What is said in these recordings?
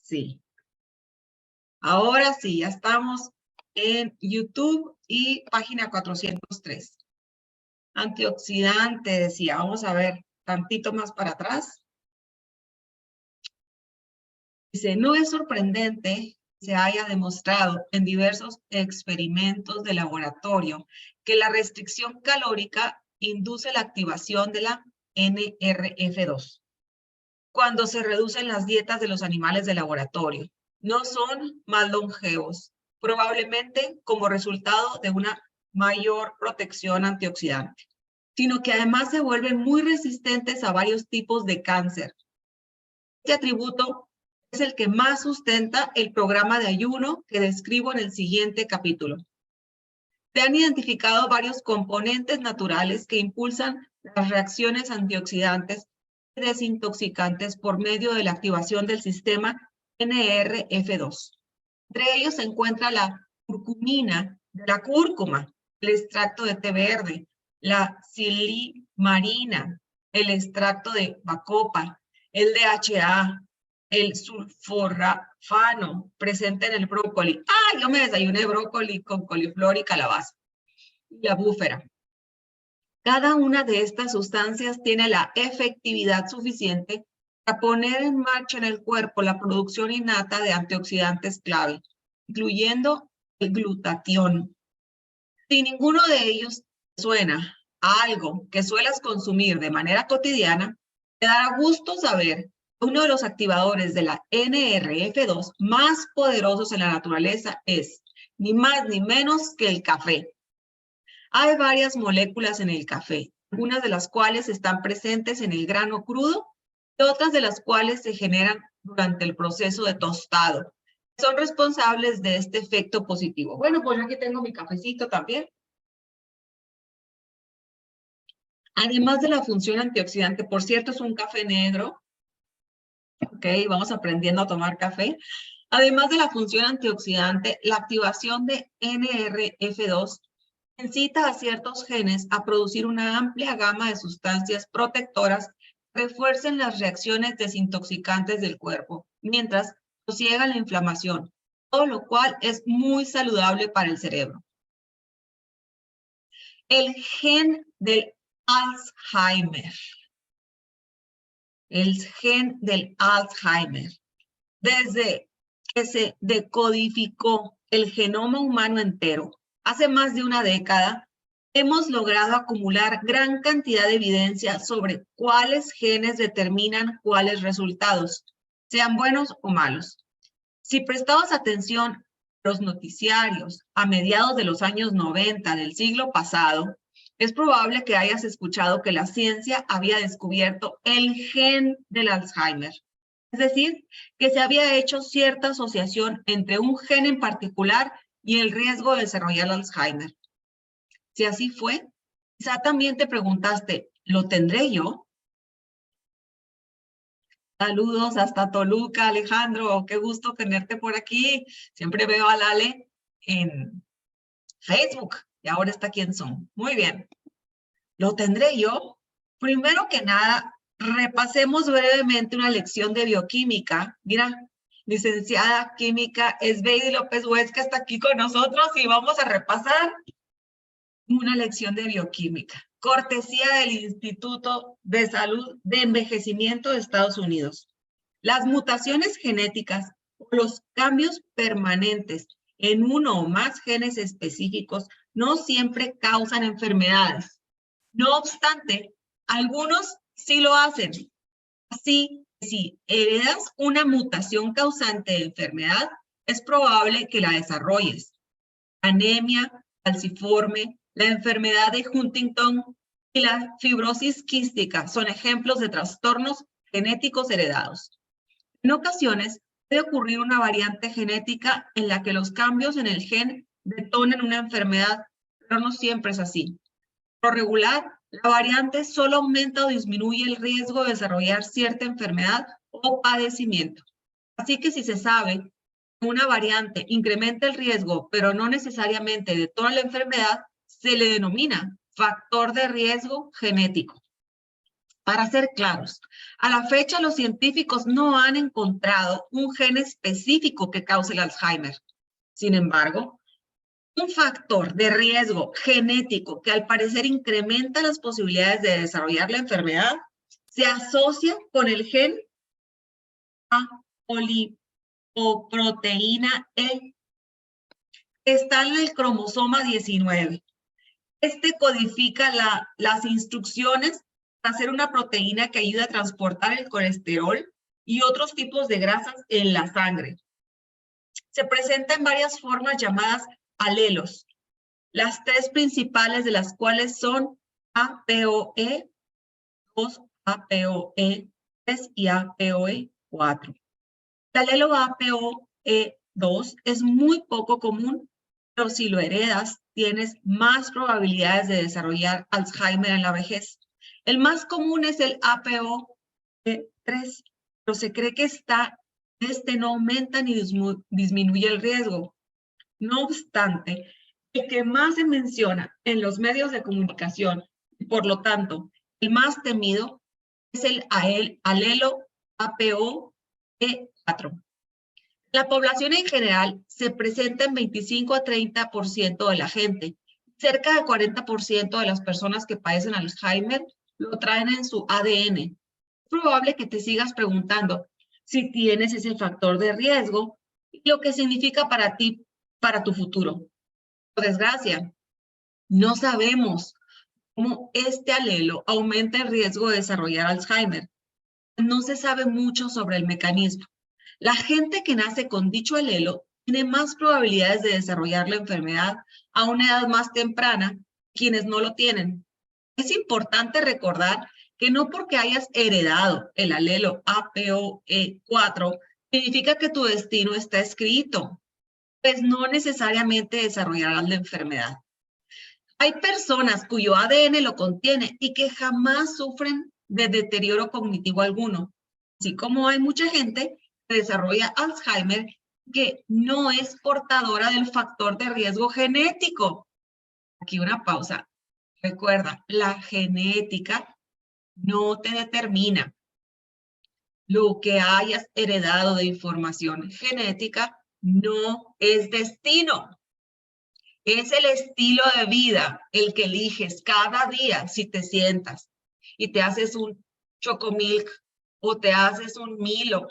sí. Ahora sí, ya estamos en YouTube y página 403. Antioxidante, decía. Vamos a ver tantito más para atrás. Dice, no es sorprendente que se haya demostrado en diversos experimentos de laboratorio que la restricción calórica induce la activación de la NRF2 cuando se reducen las dietas de los animales de laboratorio. No son más longevos, probablemente como resultado de una mayor protección antioxidante, sino que además se vuelven muy resistentes a varios tipos de cáncer. Este atributo es el que más sustenta el programa de ayuno que describo en el siguiente capítulo. Se han identificado varios componentes naturales que impulsan las reacciones antioxidantes y desintoxicantes por medio de la activación del sistema NRF2. Entre ellos se encuentra la curcumina, la cúrcuma, el extracto de té verde, la silimarina, el extracto de bacopa, el DHA, el sulforafano presente en el brócoli. ¡Ah! Yo me desayuné brócoli con coliflor y calabaza. Y la búfera. Cada una de estas sustancias tiene la efectividad suficiente para poner en marcha en el cuerpo la producción innata de antioxidantes clave, incluyendo el glutatión. Si ninguno de ellos suena a algo que suelas consumir de manera cotidiana, te dará gusto saber uno de los activadores de la NRF2 más poderosos en la naturaleza es ni más ni menos que el café. Hay varias moléculas en el café, algunas de las cuales están presentes en el grano crudo y otras de las cuales se generan durante el proceso de tostado. Son responsables de este efecto positivo. Bueno, pues yo aquí tengo mi cafecito también. Además de la función antioxidante, por cierto, es un café negro. Ok, vamos aprendiendo a tomar café. Además de la función antioxidante, la activación de NRF2 incita a ciertos genes a producir una amplia gama de sustancias protectoras que refuercen las reacciones desintoxicantes del cuerpo, mientras sosiega la inflamación, todo lo cual es muy saludable para el cerebro. El gen del Alzheimer. El gen del Alzheimer. Desde que se decodificó el genoma humano entero, hace más de una década, hemos logrado acumular gran cantidad de evidencia sobre cuáles genes determinan cuáles resultados, sean buenos o malos. Si prestabas atención a los noticiarios a mediados de los años 90 del siglo pasado, es probable que hayas escuchado que la ciencia había descubierto el gen del Alzheimer. Es decir, que se había hecho cierta asociación entre un gen en particular y el riesgo de desarrollar Alzheimer. Si así fue, quizá también te preguntaste, ¿lo tendré yo? Saludos hasta Toluca, Alejandro. Qué gusto tenerte por aquí. Siempre veo a Lale en Facebook y ahora está aquí en Zoom. Muy bien. ¿Lo tendré yo? Primero que nada, repasemos brevemente una lección de bioquímica. Mira, licenciada química Esbeydi López Huesca está aquí con nosotros y vamos a repasar una lección de bioquímica. Cortesía del Instituto de Salud de Envejecimiento de Estados Unidos. Las mutaciones genéticas o los cambios permanentes en uno o más genes específicos no siempre causan enfermedades. No obstante, algunos sí lo hacen. Así que si heredas una mutación causante de enfermedad, es probable que la desarrolles. Anemia, falciforme, la enfermedad de Huntington y la fibrosis quística son ejemplos de trastornos genéticos heredados. En ocasiones, puede ocurrir una variante genética en la que los cambios en el gen detonen una enfermedad, pero no siempre es así. Por lo regular, la variante solo aumenta o disminuye el riesgo de desarrollar cierta enfermedad o padecimiento. Así que si se sabe que una variante incrementa el riesgo, pero no necesariamente de toda la enfermedad, se le denomina factor de riesgo genético. Para ser claros, a la fecha los científicos no han encontrado un gen específico que cause el Alzheimer. Sin embargo, un factor de riesgo genético que al parecer incrementa las posibilidades de desarrollar la enfermedad se asocia con el gen apolipoproteína E. Está en el cromosoma 19. Este codifica las instrucciones para hacer una proteína que ayuda a transportar el colesterol y otros tipos de grasas en la sangre. Se presenta en varias formas llamadas alelos, las tres principales de las cuales son APOE, 2, APOE, 3 y APOE, 4. El alelo APOE2 es muy poco común, pero si lo heredas, tienes más probabilidades de desarrollar Alzheimer en la vejez. El más común es el APOE3, pero se cree que este no aumenta ni disminuye el riesgo. No obstante, el que más se menciona en los medios de comunicación, y por lo tanto, el más temido, es el alelo APOE4. La población en general se presenta en 25 a 30% de la gente. Cerca del 40% de las personas que padecen Alzheimer lo traen en su ADN. Es probable que te sigas preguntando si tienes ese factor de riesgo y lo que significa para ti, para tu futuro. Por desgracia, no sabemos cómo este alelo aumenta el riesgo de desarrollar Alzheimer. No se sabe mucho sobre el mecanismo. La gente que nace con dicho alelo tiene más probabilidades de desarrollar la enfermedad a una edad más temprana que quienes no lo tienen. Es importante recordar que no porque hayas heredado el alelo APOE4 significa que tu destino está escrito, pues no necesariamente desarrollarás la enfermedad. Hay personas cuyo ADN lo contiene y que jamás sufren de deterioro cognitivo alguno, así como hay mucha gente que desarrolla Alzheimer que no es portadora del factor de riesgo genético. Aquí una pausa. Recuerda, la genética no te determina. Lo que hayas heredado de información genética no es destino. Es el estilo de vida el que eliges cada día si te sientas y te haces un chocomilk o te haces un Milo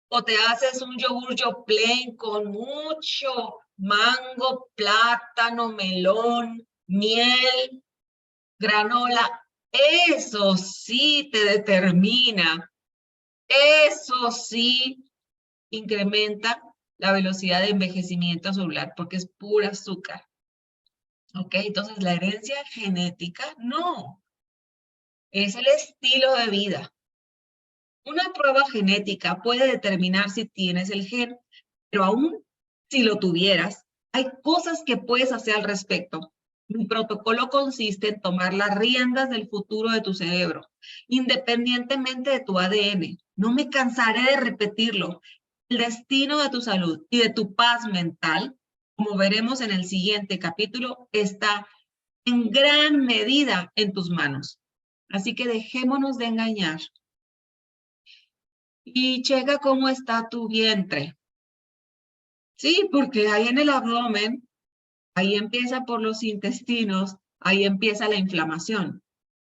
o te haces un yogur Yoplait con mucho mango, plátano, melón, miel, granola. Eso sí te determina. Eso sí incrementa la velocidad de envejecimiento celular porque es pura azúcar. ¿Ok? Entonces, la herencia genética, no. Es el estilo de vida. Una prueba genética puede determinar si tienes el gen, pero aún si lo tuvieras, hay cosas que puedes hacer al respecto. Mi protocolo consiste en tomar las riendas del futuro de tu cerebro, independientemente de tu ADN. No me cansaré de repetirlo. El destino de tu salud y de tu paz mental, como veremos en el siguiente capítulo, está en gran medida en tus manos. Así que dejémonos de engañar. Y checa cómo está tu vientre. Sí, porque ahí en el abdomen, ahí empieza por los intestinos, ahí empieza la inflamación.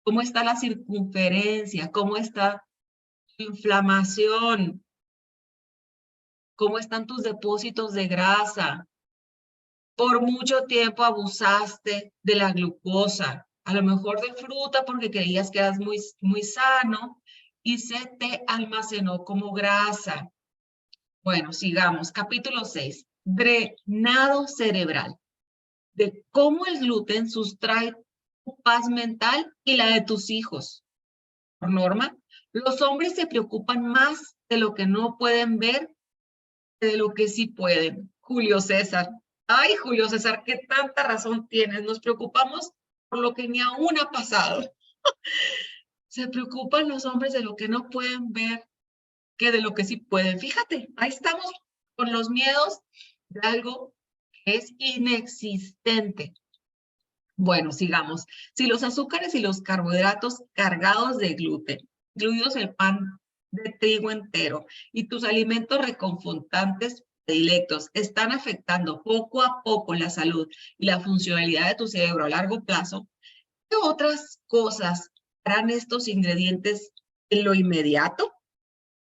¿Cómo está la circunferencia? ¿Cómo está tu inflamación? ¿Cómo están tus depósitos de grasa? Por mucho tiempo abusaste de la glucosa, a lo mejor de fruta porque creías que eras muy sano y se te almacenó como grasa. Bueno, sigamos. Capítulo 6. Drenado cerebral. De cómo el gluten sustrae tu paz mental y la de tus hijos. Por norma, los hombres se preocupan más de lo que no pueden ver que de lo que sí pueden. Julio César. Ay, Julio César, qué tanta razón tienes. Nos preocupamos por lo que ni aún ha pasado. Se preocupan los hombres de lo que no pueden ver que de lo que sí pueden. Fíjate, ahí estamos con los miedos de algo que es inexistente. Bueno, sigamos. Si los azúcares y los carbohidratos cargados de gluten incluidos el pan de trigo entero, y tus alimentos reconfortantes predilectos están afectando poco a poco la salud y la funcionalidad de tu cerebro a largo plazo, ¿qué otras cosas harán estos ingredientes en lo inmediato?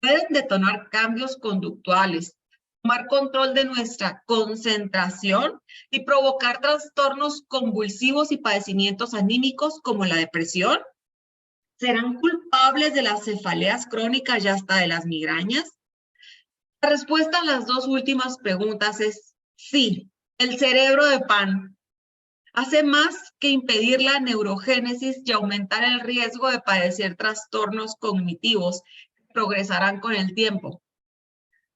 Pueden detonar cambios conductuales, tomar control de nuestra concentración y provocar trastornos convulsivos y padecimientos anímicos como la depresión. ¿Serán culpables de las cefaleas crónicas y hasta de las migrañas? La respuesta a las dos últimas preguntas es sí. El cerebro de pan hace más que impedir la neurogénesis y aumentar el riesgo de padecer trastornos cognitivos que progresarán con el tiempo.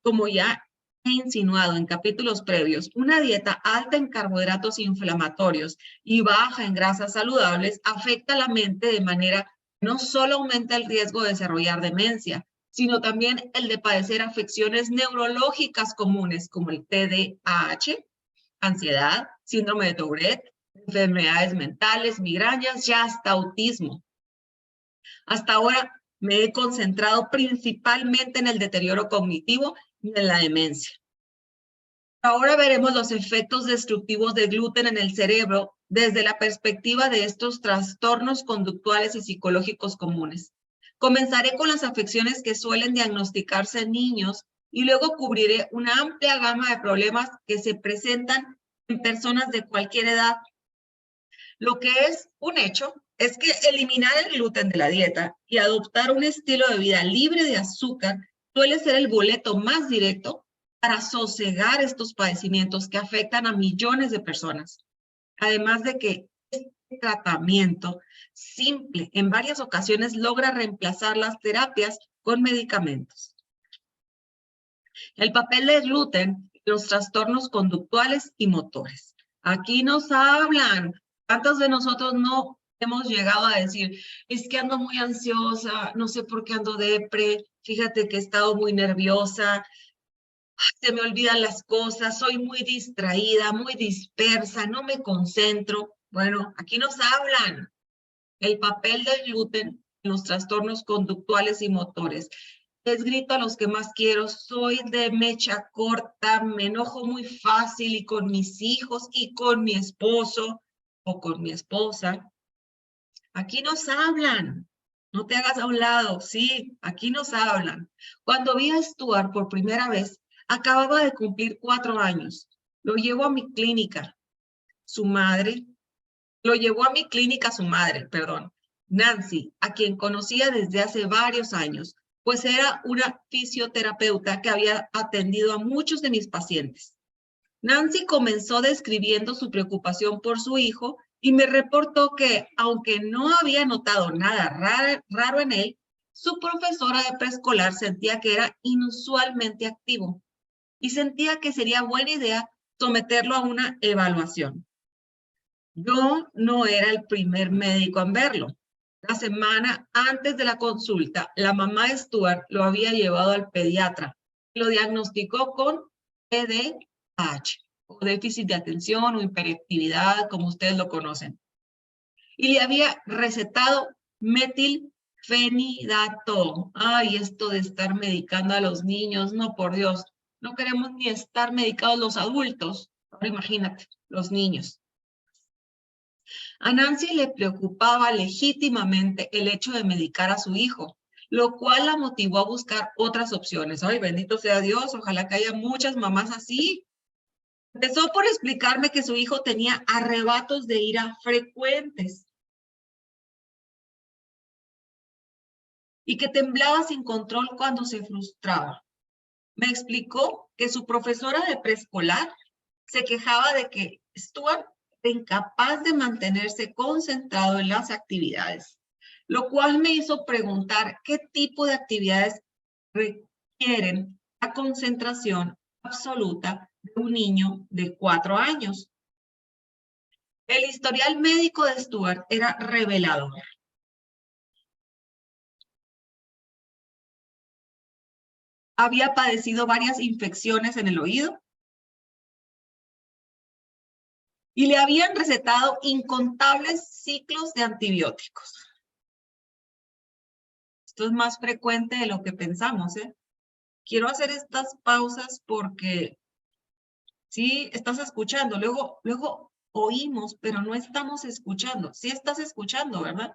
Como ya he insinuado en capítulos previos, una dieta alta en carbohidratos inflamatorios y baja en grasas saludables afecta a la mente de manera que no solo aumenta el riesgo de desarrollar demencia, sino también el de padecer afecciones neurológicas comunes como el TDAH, ansiedad, síndrome de Tourette, enfermedades mentales, migrañas y hasta autismo. Hasta ahora me he concentrado principalmente en el deterioro cognitivo y en la demencia. Ahora veremos los efectos destructivos del gluten en el cerebro desde la perspectiva de estos trastornos conductuales y psicológicos comunes. Comenzaré con las afecciones que suelen diagnosticarse en niños y luego cubriré una amplia gama de problemas que se presentan en personas de cualquier edad. Lo que es un hecho es que eliminar el gluten de la dieta y adoptar un estilo de vida libre de azúcar suele ser el boleto más directo para sosegar estos padecimientos que afectan a millones de personas. Además de que este tratamiento simple en varias ocasiones logra reemplazar las terapias con medicamentos. El papel del gluten en los trastornos conductuales y motores. Aquí nos hablan. ¿Cuántos de nosotros no hemos llegado a decir, es que ando muy ansiosa, no sé por qué ando depre, fíjate que he estado muy nerviosa, se me olvidan las cosas, soy muy distraída, muy dispersa, no me concentro? Bueno, aquí nos hablan el papel del gluten en los trastornos conductuales y motores. Les grito a los que más quiero, soy de mecha corta, me enojo muy fácil y con mis hijos y con mi esposo o con mi esposa. Aquí nos hablan. No te hagas a un lado, sí, aquí nos hablan. Cuando vi a Stuart por primera vez, acababa de cumplir 4 años. Lo llevó a mi clínica. Su madre, perdón, Nancy, a quien conocía desde hace varios años, pues era una fisioterapeuta que había atendido a muchos de mis pacientes. Nancy comenzó describiendo su preocupación por su hijo y me reportó que, aunque no había notado nada raro en él, su profesora de preescolar sentía que era inusualmente activo y sentía que sería buena idea someterlo a una evaluación. Yo no era el primer médico en verlo. La semana antes de la consulta, la mamá de Stuart lo había llevado al pediatra y lo diagnosticó con TDAH, o déficit de atención o hiperactividad, como ustedes lo conocen. Y le había recetado metilfenidato. Ay, esto de estar medicando a los niños, no, por Dios, no queremos ni estar medicados los adultos. Ahora imagínate, los niños. A Nancy le preocupaba legítimamente el hecho de medicar a su hijo, lo cual la motivó a buscar otras opciones. Ay, bendito sea Dios, ojalá que haya muchas mamás así. Empezó por explicarme que su hijo tenía arrebatos de ira frecuentes y que temblaba sin control cuando se frustraba. Me explicó que su profesora de preescolar se quejaba de que Stuart era incapaz de mantenerse concentrado en las actividades, lo cual me hizo preguntar qué tipo de actividades requieren la concentración absoluta de un niño de 4 años. El historial médico de Stuart era revelador. Había padecido varias infecciones en el oído y le habían recetado incontables ciclos de antibióticos. Esto es más frecuente de lo que pensamos, ¿eh? Quiero hacer estas pausas porque sí estás escuchando. Luego oímos, pero no estamos escuchando. Sí estás escuchando, ¿verdad?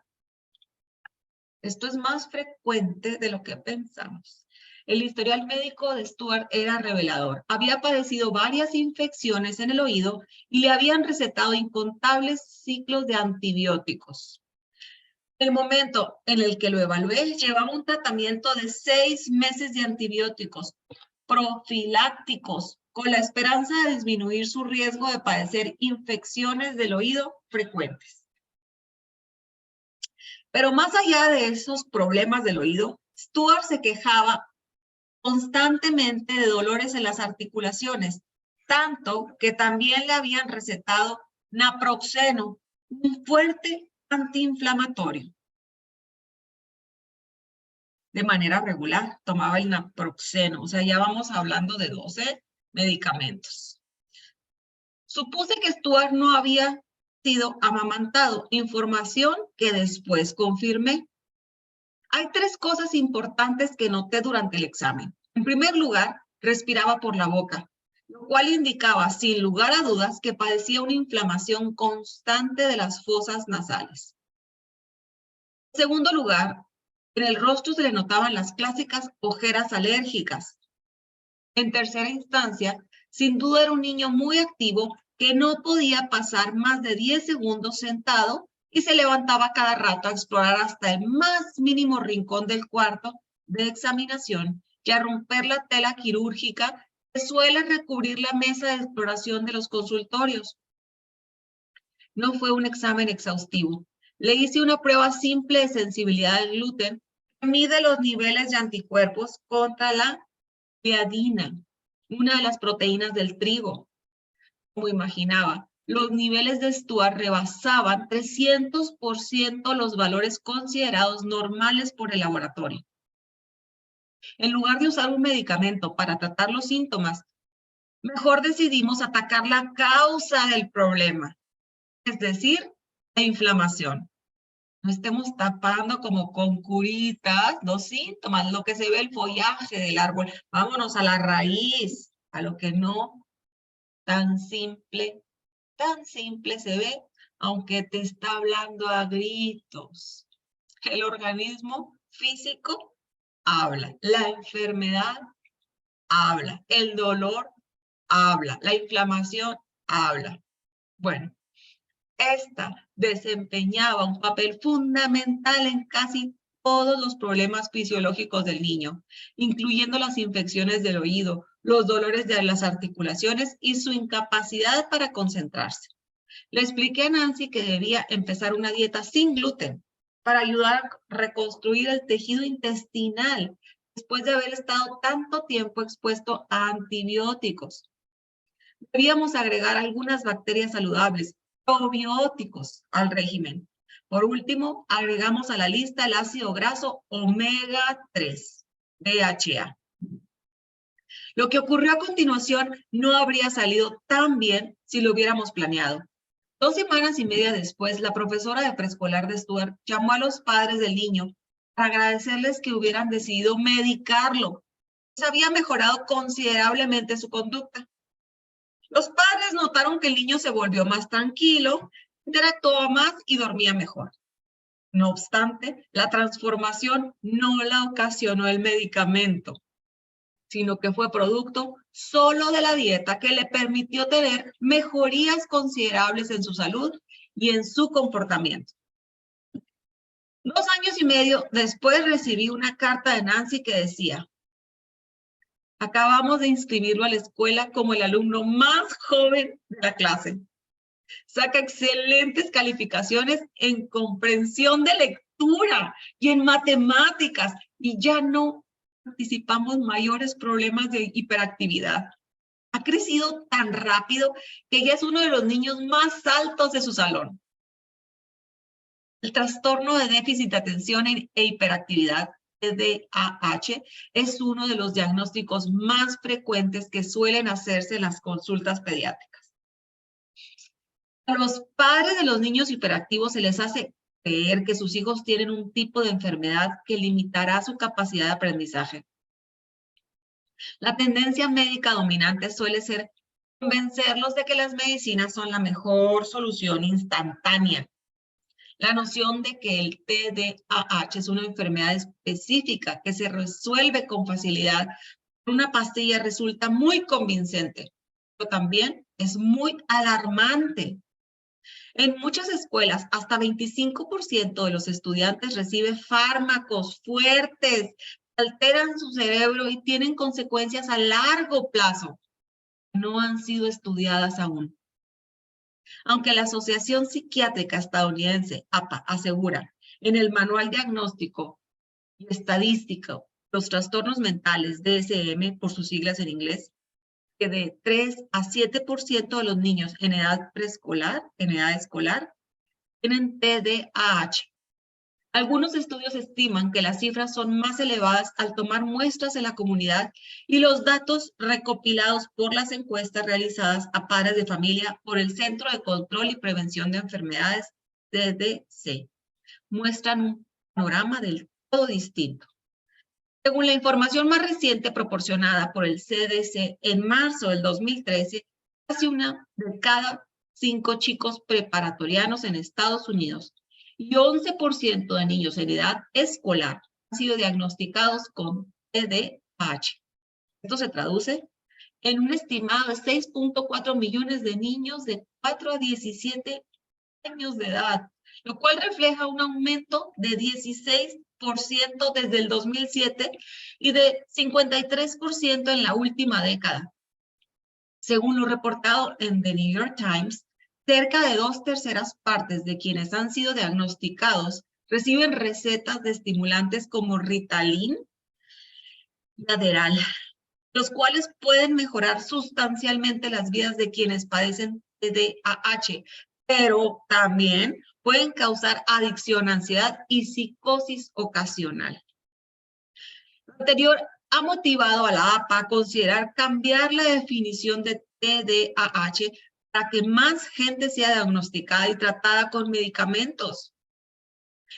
Esto es más frecuente de lo que pensamos. El historial médico de Stuart era revelador. Había padecido varias infecciones en el oído y le habían recetado incontables ciclos de antibióticos. El momento en el que lo evalué, llevaba un tratamiento de 6 meses de antibióticos profilácticos con la esperanza de disminuir su riesgo de padecer infecciones del oído frecuentes. Pero más allá de esos problemas del oído, Stuart se quejaba constantemente de dolores en las articulaciones, tanto que también le habían recetado naproxeno, un fuerte antiinflamatorio. De manera regular, tomaba el naproxeno, o sea, ya vamos hablando de 12 medicamentos. Supuse que Stuart no había sido amamantado, información que después confirmé. Hay 3 cosas importantes que noté durante el examen. En primer lugar, respiraba por la boca, lo cual indicaba, sin lugar a dudas, que padecía una inflamación constante de las fosas nasales. En segundo lugar, en el rostro se le notaban las clásicas ojeras alérgicas. En tercera instancia, sin duda era un niño muy activo que no podía pasar más de 10 segundos sentado y se levantaba cada rato a explorar hasta el más mínimo rincón del cuarto de examinación y a romper la tela quirúrgica que suele recubrir la mesa de exploración de los consultorios. No fue un examen exhaustivo. Le hice una prueba simple de sensibilidad al gluten que mide los niveles de anticuerpos contra la gliadina, una de las proteínas del trigo. Como imaginaba, los niveles de Stuart rebasaban 300% los valores considerados normales por el laboratorio. En lugar de usar un medicamento para tratar los síntomas, mejor decidimos atacar la causa del problema, es decir, la inflamación. No estemos tapando como con curitas los síntomas, lo que se ve el follaje del árbol. Vámonos a la raíz, a lo que no tan simple se ve, aunque te está hablando a gritos. El organismo físico habla, la enfermedad habla, el dolor habla, la inflamación habla. Bueno, esta desempeñaba un papel fundamental en casi todos los problemas fisiológicos del niño, incluyendo las infecciones del oído, los dolores de las articulaciones y su incapacidad para concentrarse. Le expliqué a Nancy que debía empezar una dieta sin gluten para ayudar a reconstruir el tejido intestinal después de haber estado tanto tiempo expuesto a antibióticos. Debíamos agregar algunas bacterias saludables, probióticos, al régimen. Por último, agregamos a la lista el ácido graso omega 3, DHA. Lo que ocurrió a continuación no habría salido tan bien si lo hubiéramos planeado. 2 semanas y media después, la profesora de preescolar de Stuart llamó a los padres del niño para agradecerles que hubieran decidido medicarlo. Se había mejorado considerablemente su conducta. Los padres notaron que el niño se volvió más tranquilo, interactuaba más y dormía mejor. No obstante, la transformación no la ocasionó el medicamento, sino que fue producto solo de la dieta que le permitió tener mejorías considerables en su salud y en su comportamiento. 2 años y medio después recibí una carta de Nancy que decía: acabamos de inscribirlo a la escuela como el alumno más joven de la clase. Saca excelentes calificaciones en comprensión de lectura y en matemáticas y ya no anticipamos mayores problemas de hiperactividad. Ha crecido tan rápido que ya es uno de los niños más altos de su salón. El trastorno de déficit de atención e hiperactividad, TDAH, es uno de los diagnósticos más frecuentes que suelen hacerse en las consultas pediátricas. A los padres de los niños hiperactivos se les hace creer que sus hijos tienen un tipo de enfermedad que limitará su capacidad de aprendizaje. La tendencia médica dominante suele ser convencerlos de que las medicinas son la mejor solución instantánea. La noción de que el TDAH es una enfermedad específica que se resuelve con facilidad con una pastilla resulta muy convincente, pero también es muy alarmante. En muchas escuelas, hasta 25% de los estudiantes reciben fármacos fuertes, alteran su cerebro y tienen consecuencias a largo plazo. No han sido estudiadas aún. Aunque la Asociación Psiquiátrica Estadounidense, APA, asegura en el Manual Diagnóstico y Estadístico los trastornos mentales, DSM por sus siglas en inglés, que de 3 a 7% de los niños en edad preescolar, en edad escolar, tienen TDAH. Algunos estudios estiman que las cifras son más elevadas al tomar muestras en la comunidad y los datos recopilados por las encuestas realizadas a padres de familia por el Centro de Control y Prevención de Enfermedades, CDC, muestran un panorama del todo distinto. Según la información más reciente proporcionada por el CDC en marzo del 2013, casi una de cada 5 chicos preparatorianos en Estados Unidos y 11% de niños en edad escolar han sido diagnosticados con TDAH. Esto se traduce en un estimado de 6.4 millones de niños de 4 a 17 años de edad, lo cual refleja un aumento de 16% desde el 2007 y de 53% en la última década. Según lo reportado en The New York Times, cerca de 2/3 partes de quienes han sido diagnosticados reciben recetas de estimulantes como Ritalin y Adderall, los cuales pueden mejorar sustancialmente las vidas de quienes padecen TDAH, pero también pueden causar adicción, ansiedad y psicosis ocasional. Lo anterior ha motivado a la APA a considerar cambiar la definición de TDAH para que más gente sea diagnosticada y tratada con medicamentos.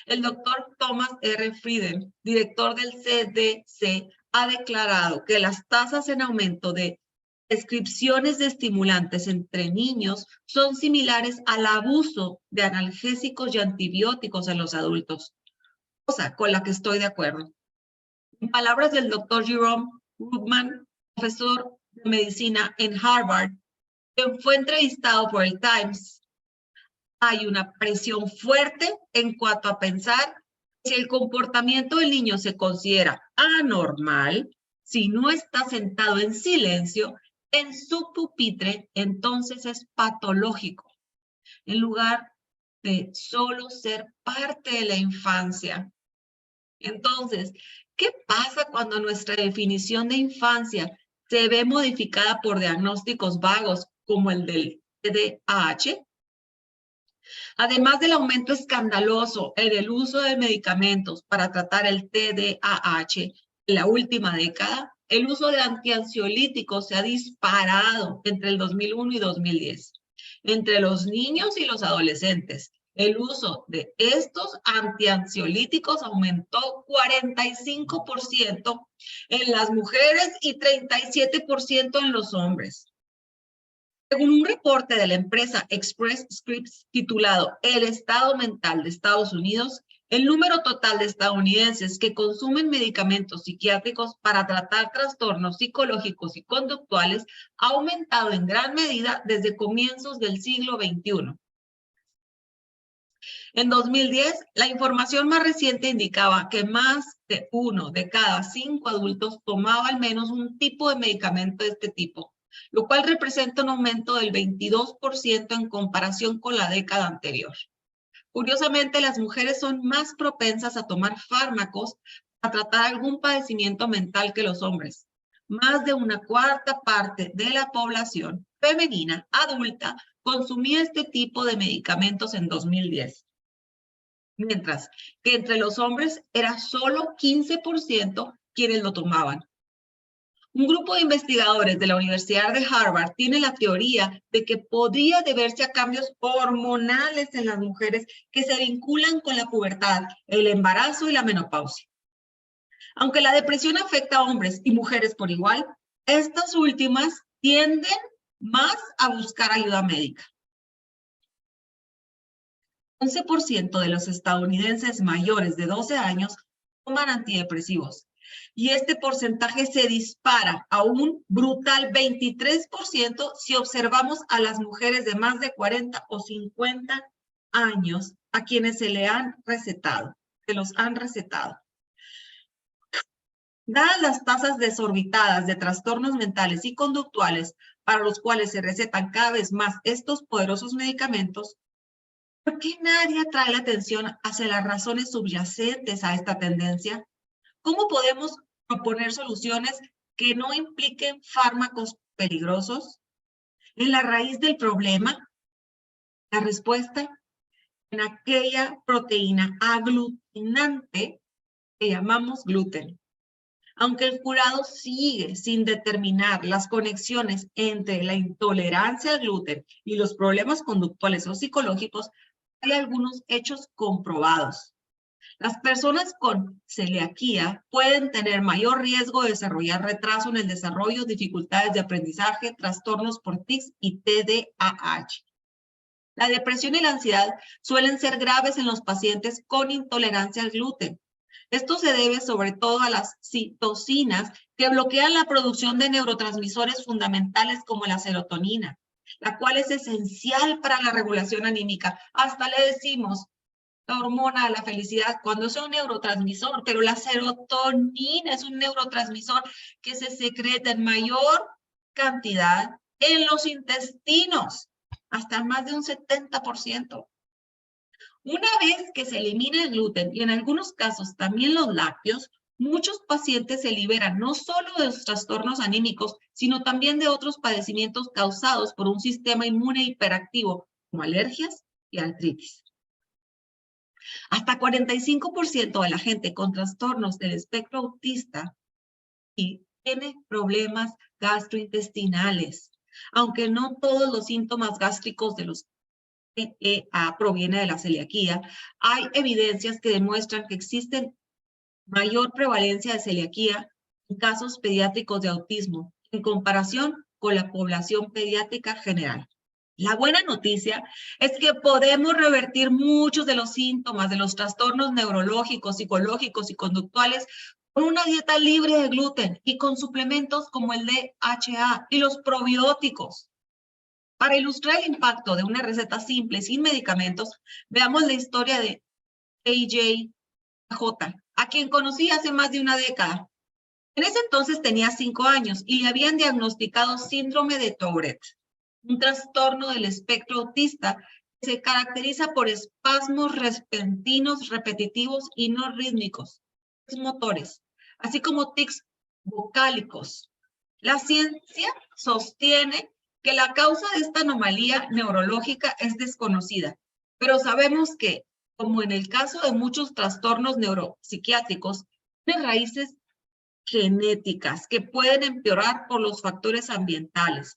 El doctor Thomas R. Frieden, director del CDC, ha declarado que las tasas en aumento de prescripciones de estimulantes entre niños son similares al abuso de analgésicos y antibióticos en los adultos, cosa con la que estoy de acuerdo. En palabras del doctor Jerome Rubman, profesor de medicina en Harvard, quien fue entrevistado por el Times, hay una presión fuerte en cuanto a pensar que si el comportamiento del niño se considera anormal, si no está sentado en silencio en su pupitre, entonces es patológico, en lugar de solo ser parte de la infancia. Entonces, ¿qué pasa cuando nuestra definición de infancia se ve modificada por diagnósticos vagos como el del TDAH? Además del aumento escandaloso en el uso de medicamentos para tratar el TDAH en la última década, el uso de antiansiolíticos se ha disparado entre el 2001 y 2010. Entre los niños y los adolescentes, el uso de estos antiansiolíticos aumentó 45% en las mujeres y 37% en los hombres. Según un reporte de la empresa Express Scripts titulado El estado mental de Estados Unidos, el número total de estadounidenses que consumen medicamentos psiquiátricos para tratar trastornos psicológicos y conductuales ha aumentado en gran medida desde comienzos del siglo XXI. En 2010, la información más reciente indicaba que más de 1 de cada 5 adultos tomaba al menos un tipo de medicamento de este tipo, lo cual representa un aumento del 22% en comparación con la década anterior. Curiosamente, las mujeres son más propensas a tomar fármacos para tratar algún padecimiento mental que los hombres. Más de 1/4 parte de la población femenina adulta consumía este tipo de medicamentos en 2010. Mientras que entre los hombres era solo 15% quienes lo tomaban. Un grupo de investigadores de la Universidad de Harvard tiene la teoría de que podría deberse a cambios hormonales en las mujeres que se vinculan con la pubertad, el embarazo y la menopausia. Aunque la depresión afecta a hombres y mujeres por igual, estas últimas tienden más a buscar ayuda médica. 11% de los estadounidenses mayores de 12 años toman antidepresivos. Y este porcentaje se dispara a un brutal 23% si observamos a las mujeres de más de 40 o 50 años a quienes se le han recetado, se los han recetado. Dadas las tasas desorbitadas de trastornos mentales y conductuales para los cuales se recetan cada vez más estos poderosos medicamentos, ¿por qué nadie atrae la atención hacia las razones subyacentes a esta tendencia? ¿Cómo podemos proponer soluciones que no impliquen fármacos peligrosos? ¿En la raíz del problema? La respuesta en aquella proteína aglutinante que llamamos gluten. Aunque el jurado sigue sin determinar las conexiones entre la intolerancia al gluten y los problemas conductuales o psicológicos, hay algunos hechos comprobados. Las personas con celiaquía pueden tener mayor riesgo de desarrollar retraso en el desarrollo, dificultades de aprendizaje, trastornos por tics y TDAH. La depresión y la ansiedad suelen ser graves en los pacientes con intolerancia al gluten. Esto se debe sobre todo a las citocinas que bloquean la producción de neurotransmisores fundamentales como la serotonina, la cual es esencial para la regulación anímica. Hasta le decimos la hormona de la felicidad cuando es un neurotransmisor, pero la serotonina es un neurotransmisor que se secreta en mayor cantidad en los intestinos, hasta más de un 70%. Una vez que se elimina el gluten y en algunos casos también los lácteos, muchos pacientes se liberan no solo de los trastornos anímicos, sino también de otros padecimientos causados por un sistema inmune hiperactivo, como alergias y artritis. Hasta 45% de la gente con trastornos del espectro autista tiene problemas gastrointestinales, aunque no todos los síntomas gástricos de los TEA proviene de la celiaquía. Hay evidencias que demuestran que existen mayor prevalencia de celiaquía en casos pediátricos de autismo en comparación con la población pediátrica general. La buena noticia es que podemos revertir muchos de los síntomas de los trastornos neurológicos, psicológicos y conductuales con una dieta libre de gluten y con suplementos como el DHA y los probióticos. Para ilustrar el impacto de una receta simple sin medicamentos, veamos la historia de AJ, a quien conocí hace más de una década. En ese entonces tenía 5 años y le habían diagnosticado síndrome de Tourette, un trastorno del espectro autista que se caracteriza por espasmos repentinos, repetitivos y no rítmicos, motores, así como tics vocálicos. La ciencia sostiene que la causa de esta anomalía neurológica es desconocida, pero sabemos que, como en el caso de muchos trastornos neuropsiquiátricos, tiene raíces genéticas que pueden empeorar por los factores ambientales.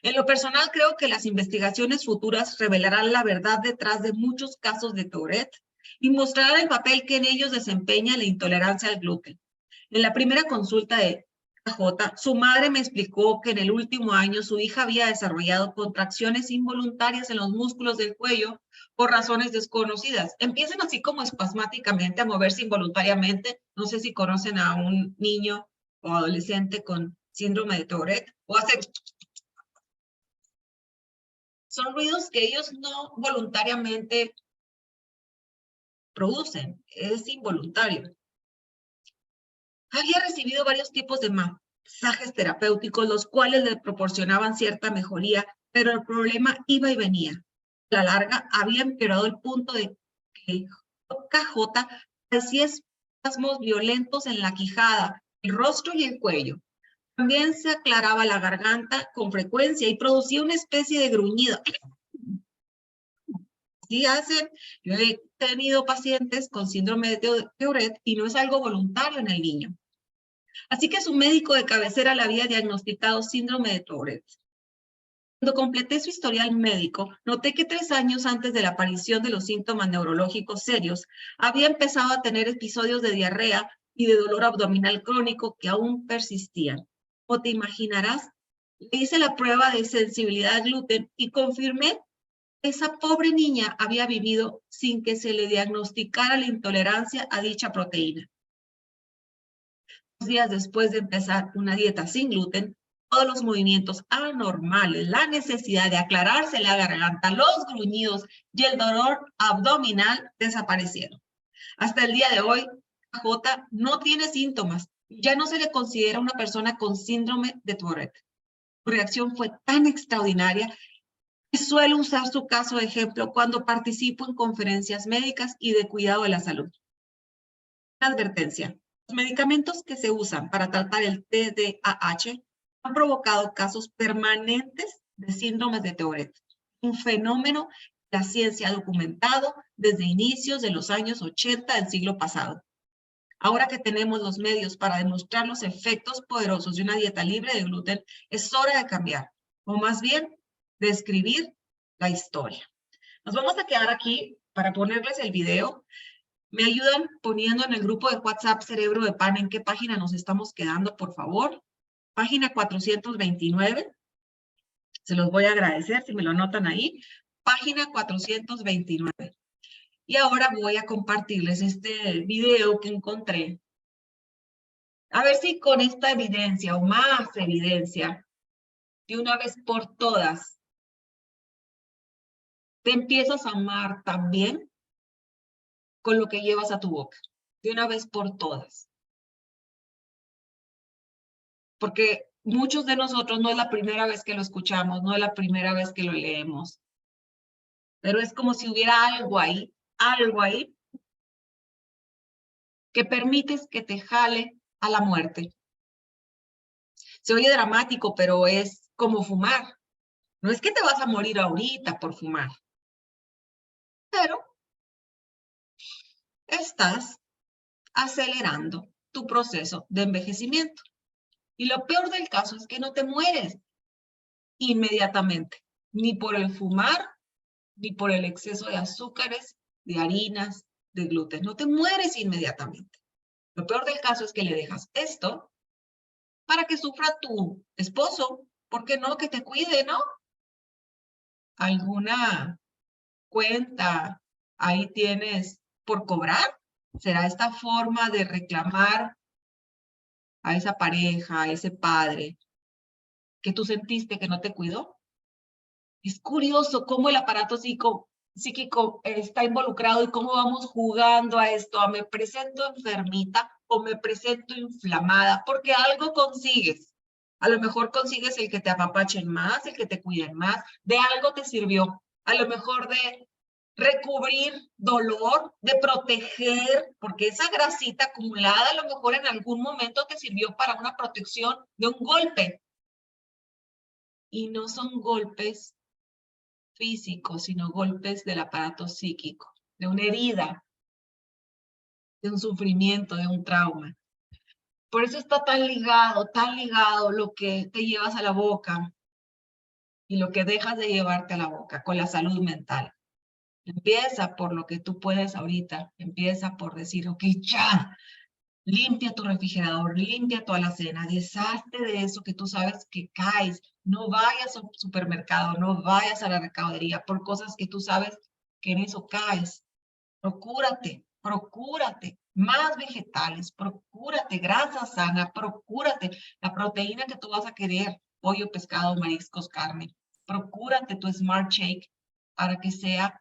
En lo personal, creo que las investigaciones futuras revelarán la verdad detrás de muchos casos de Tourette y mostrarán el papel que en ellos desempeña la intolerancia al gluten. En la primera consulta de KJ, su madre me explicó que en el último año su hija había desarrollado contracciones involuntarias en los músculos del cuello por razones desconocidas. Empiezan así como espasmáticamente a moverse involuntariamente. No sé si conocen a un niño o adolescente con síndrome de Tourette o hace... Son ruidos que ellos no voluntariamente producen, es involuntario. Había recibido varios tipos de masajes terapéuticos, los cuales le proporcionaban cierta mejoría, pero el problema iba y venía. A la larga, había empeorado el punto de que KJ padecía espasmos violentos en la quijada, el rostro y el cuello. También se aclaraba la garganta con frecuencia y producía una especie de gruñido. Así hacen. Yo he tenido pacientes con síndrome de Tourette y no es algo voluntario en el niño. Así que su médico de cabecera le había diagnosticado síndrome de Tourette. Cuando completé su historial médico, noté que 3 años antes de la aparición de los síntomas neurológicos serios, había empezado a tener episodios de diarrea y de dolor abdominal crónico que aún persistían. Como te imaginarás, le hice la prueba de sensibilidad al gluten y confirmé que esa pobre niña había vivido sin que se le diagnosticara la intolerancia a dicha proteína. 2 días después de empezar una dieta sin gluten, todos los movimientos anormales, la necesidad de aclararse la garganta, los gruñidos y el dolor abdominal desaparecieron. Hasta el día de hoy, J no tiene síntomas. Ya no se le considera una persona con síndrome de Tourette. Su reacción fue tan extraordinaria que suelo usar su caso de ejemplo cuando participo en conferencias médicas y de cuidado de la salud. Advertencia. Los medicamentos que se usan para tratar el TDAH han provocado casos permanentes de síndromes de Tourette, un fenómeno que la ciencia ha documentado desde inicios de los años 80 del siglo pasado. Ahora que tenemos los medios para demostrar los efectos poderosos de una dieta libre de gluten, es hora de cambiar, o más bien, de escribir la historia. Nos vamos a quedar aquí para ponerles el video. ¿Me ayudan poniendo en el grupo de WhatsApp Cerebro de Pan en qué página nos estamos quedando, por favor? Página 429. Se los voy a agradecer si me lo anotan ahí. Página 429. Y ahora voy a compartirles este video que encontré. A ver si con esta evidencia o más evidencia, de una vez por todas, te empiezas a amar también con lo que llevas a tu boca. De una vez por todas. Porque muchos de nosotros no es la primera vez que lo escuchamos, no es la primera vez que lo leemos. Pero es como si hubiera algo ahí que permites que te jale a la muerte. Se oye dramático, pero es como fumar. No es que te vas a morir ahorita por fumar, pero estás acelerando tu proceso de envejecimiento. Y lo peor del caso es que no te mueres inmediatamente, ni por el fumar, ni por el exceso de azúcares, de harinas, de gluten. No te mueres inmediatamente. Lo peor del caso es que le dejas esto para que sufra tu esposo. ¿Por qué no? Que te cuide, ¿no? ¿Alguna cuenta ahí tienes por cobrar? ¿Será esta forma de reclamar a esa pareja, a ese padre, que tú sentiste que no te cuidó? Es curioso cómo el aparato psíquico está involucrado y cómo vamos jugando a esto, a me presento enfermita o me presento inflamada, porque algo consigues. A lo mejor consigues el que te apapachen más, el que te cuiden más, de algo te sirvió. A lo mejor de recubrir dolor, de proteger, porque esa grasita acumulada a lo mejor en algún momento te sirvió para una protección de un golpe. Y no son golpes físicos, sino golpes del aparato psíquico, de una herida, de un sufrimiento, de un trauma. Por eso está tan ligado lo que te llevas a la boca y lo que dejas de llevarte a la boca con la salud mental. Empieza por lo que tú puedes ahorita, empieza por decir, ok, ya, limpia tu refrigerador, limpia tu alacena, deshazte de eso que tú sabes que caes. No vayas al supermercado, no vayas a la recaudería por cosas que tú sabes que en eso caes. Procúrate, procúrate más vegetales, procúrate grasa sana, procúrate la proteína que tú vas a querer, pollo, pescado, mariscos, carne. Procúrate tu Smart Shake para que sea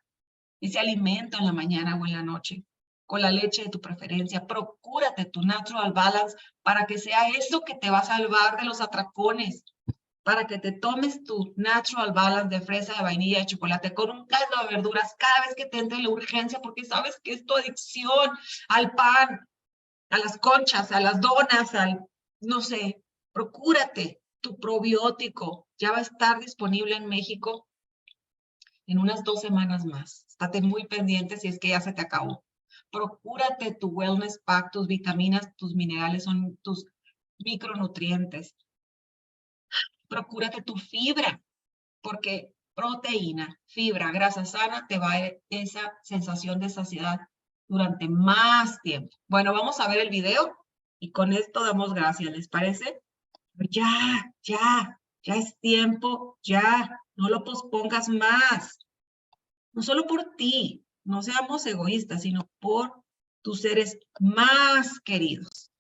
ese alimento en la mañana o en la noche, con la leche de tu preferencia. Procúrate tu Natural Balance para que sea eso que te va a salvar de los atracones, para que te tomes tu Natural Balance de fresa, de vainilla, de chocolate, con un caldo de verduras cada vez que te entre la urgencia, porque sabes que es tu adicción al pan, a las conchas, a las donas, no sé, procúrate tu probiótico. Ya va a estar disponible en México en unas 2 semanas más. Estate muy pendiente si es que ya se te acabó. Procúrate tu Wellness Pack, tus vitaminas, tus minerales, son tus micronutrientes. Procúrate tu fibra, porque proteína, fibra, grasa sana te va a dar esa sensación de saciedad durante más tiempo. Bueno, vamos a ver el video y con esto damos gracias, ¿les parece? Ya es tiempo, ya, no lo pospongas más. No solo por ti, no seamos egoístas, sino por tus seres más queridos.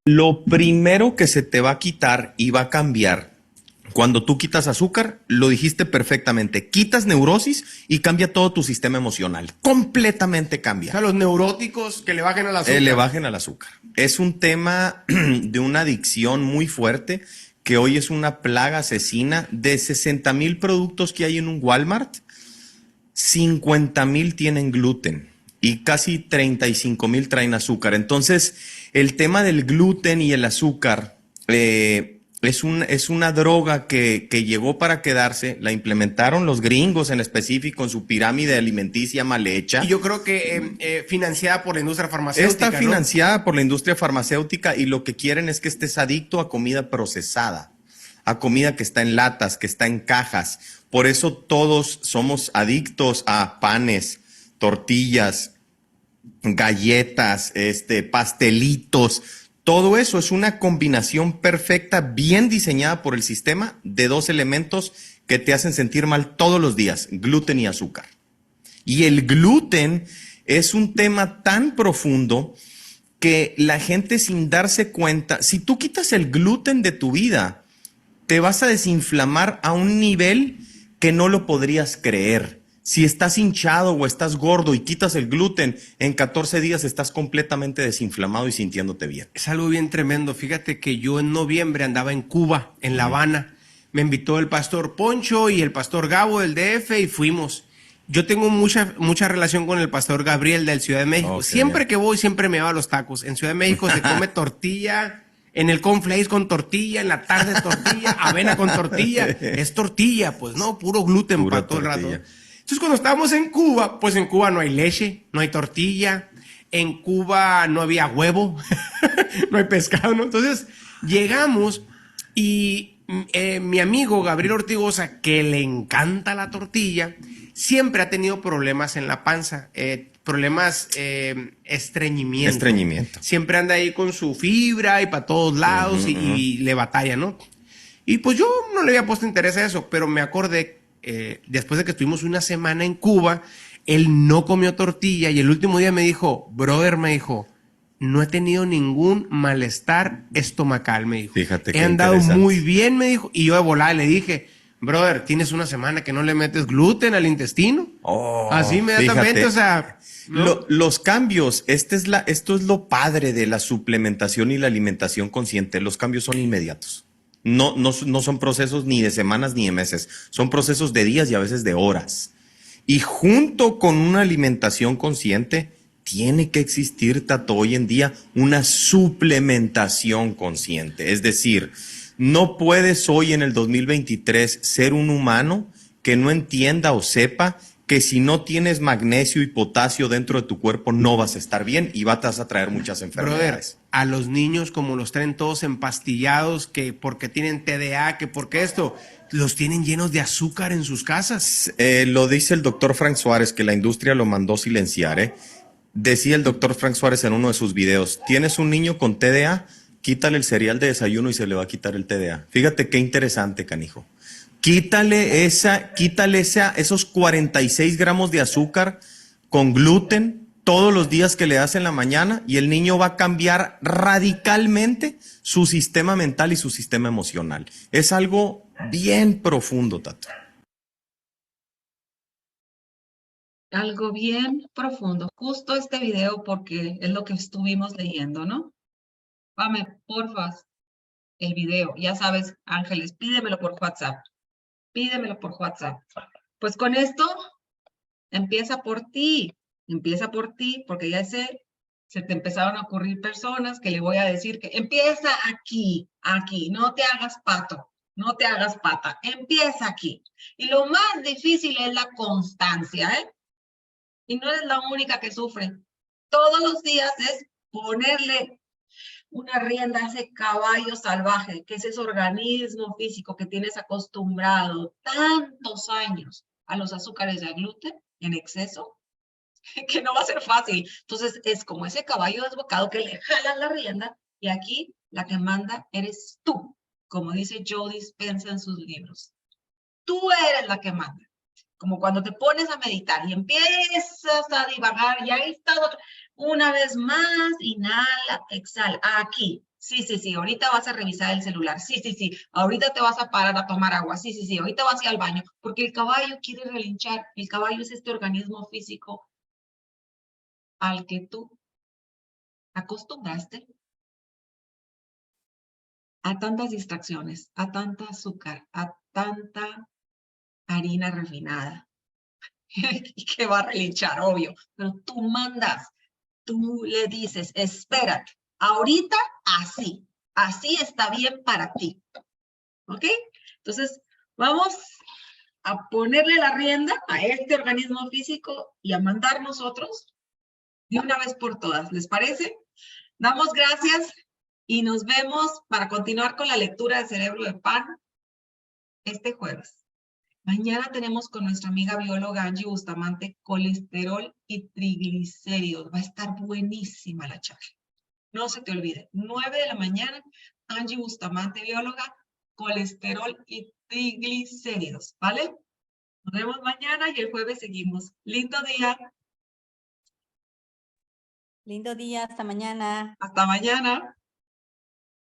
Lo primero que se te va a quitar y va a cambiar cuando tú quitas azúcar, lo dijiste perfectamente, quitas neurosis y cambia todo tu sistema emocional. Completamente cambia. O sea, los neuróticos que le bajen al azúcar. Le bajen al azúcar. Es un tema de una adicción muy fuerte que hoy es una plaga asesina. De 60,000 productos que hay en un Walmart, 50,000 tienen gluten y casi 35,000 traen azúcar. Entonces, el tema del gluten y el azúcar es una droga que llegó para quedarse. La implementaron los gringos en específico en su pirámide alimenticia mal hecha. Y yo creo que financiada por la industria farmacéutica. Está financiada por la industria farmacéutica y lo que quieren es que estés adicto a comida procesada, a comida que está en latas, que está en cajas. Por eso todos somos adictos a panes, tortillas, galletas, pastelitos. Todo eso es una combinación perfecta, bien diseñada por el sistema, de dos elementos que te hacen sentir mal todos los días: gluten y azúcar. Y el gluten es un tema tan profundo que la gente, sin darse cuenta, si tú quitas el gluten de tu vida, te vas a desinflamar a un nivel que no lo podrías creer. Si estás hinchado o estás gordo y quitas el gluten, en 14 días estás completamente desinflamado y sintiéndote bien. Es algo bien tremendo. Fíjate que yo en noviembre andaba en Cuba, en La Habana. Me invitó el pastor Poncho y el pastor Gabo del DF y fuimos. Yo tengo mucha relación con el pastor Gabriel del Ciudad de México. Siempre que voy, siempre me va a los tacos. En Ciudad de México se come tortilla, en el cornflakes con tortilla, en la tarde tortilla, avena con tortilla. Es tortilla, pues no, puro gluten para todo el rato. Entonces, cuando estábamos en Cuba, pues en Cuba no hay leche, no hay tortilla, en Cuba no había huevo, no hay pescado, ¿no? Entonces, llegamos y mi amigo Gabriel Ortigosa, que le encanta la tortilla, siempre ha tenido problemas en la panza, problemas estreñimiento. Estreñimiento. Siempre anda ahí con su fibra y para todos lados y le batalla, ¿no? Y pues yo no le había puesto interés a eso, pero me acordé, después de que estuvimos una semana en Cuba, él no comió tortilla y el último día me dijo, brother, me dijo, no he tenido ningún malestar estomacal, me dijo. Fíjate que he andado muy bien, me dijo, y yo de volada le dije, brother, tienes una semana que no le metes gluten al intestino. Así inmediatamente, fíjate. O sea... ¿no? Los cambios, esto es lo padre de la suplementación y la alimentación consciente. Los cambios son inmediatos. No son procesos ni de semanas ni de meses. Son procesos de días y a veces de horas. Y junto con una alimentación consciente, tiene que existir, Tato, hoy en día una suplementación consciente. Es decir, no puedes hoy en el 2023 ser un humano que no entienda o sepa que si no tienes magnesio y potasio dentro de tu cuerpo no vas a estar bien y vas a traer muchas enfermedades. Brother, a los niños como los traen todos empastillados, que porque tienen TDA, que porque esto, los tienen llenos de azúcar en sus casas. Lo dice el doctor Frank Suárez, que la industria lo mandó silenciar. Decía el doctor Frank Suárez en uno de sus videos, ¿tienes un niño con TDA? Quítale el cereal de desayuno y se le va a quitar el TDA. Fíjate qué interesante, canijo. Quítale esos 46 gramos de azúcar con gluten todos los días que le das en la mañana y el niño va a cambiar radicalmente su sistema mental y su sistema emocional. Es algo bien profundo, Tato. Algo bien profundo. Justo este video porque es lo que estuvimos leyendo, ¿no? Pame, porfa, el video. Ya sabes, Ángeles, pídemelo por WhatsApp. Pídemelo por WhatsApp. Pues con esto, empieza por ti, porque ya sé, se te empezaron a ocurrir personas que le voy a decir que empieza aquí, no te hagas pato, no te hagas pata, empieza aquí. Y lo más difícil es la constancia, ¿eh? Y no eres la única que sufre. Todos los días es ponerle una rienda a ese caballo salvaje, que es ese organismo físico que tienes acostumbrado tantos años a los azúcares y al gluten en exceso, que no va a ser fácil. Entonces es como ese caballo desbocado que le jalan la rienda y aquí la que manda eres tú, como dice Joe Dispenza en sus libros. Tú eres la que manda. Como cuando te pones a meditar y empiezas a divagar y ahí está una vez más, inhala, exhala, aquí. Sí, sí, sí, ahorita vas a revisar el celular. Sí, sí, sí, ahorita te vas a parar a tomar agua. Sí, sí, sí, ahorita vas a ir al baño. Porque el caballo quiere relinchar. El caballo es este organismo físico al que tú acostumbraste a tantas distracciones, a tanta azúcar, a tanta harina refinada. Y que va a relinchar, obvio, pero tú mandas, tú le dices, espérate, ahorita así está bien para ti, ¿ok? Entonces, vamos a ponerle la rienda a este organismo físico y a mandar nosotros de una vez por todas, ¿les parece? Damos gracias y nos vemos para continuar con la lectura de Cerebro de Pan este jueves. Mañana tenemos con nuestra amiga bióloga Angie Bustamante colesterol y triglicéridos. Va a estar buenísima la charla. No se te olvide, 9 de la mañana, Angie Bustamante, bióloga, colesterol y triglicéridos, ¿vale? Nos vemos mañana y el jueves seguimos. Lindo día. Lindo día, hasta mañana. Hasta mañana.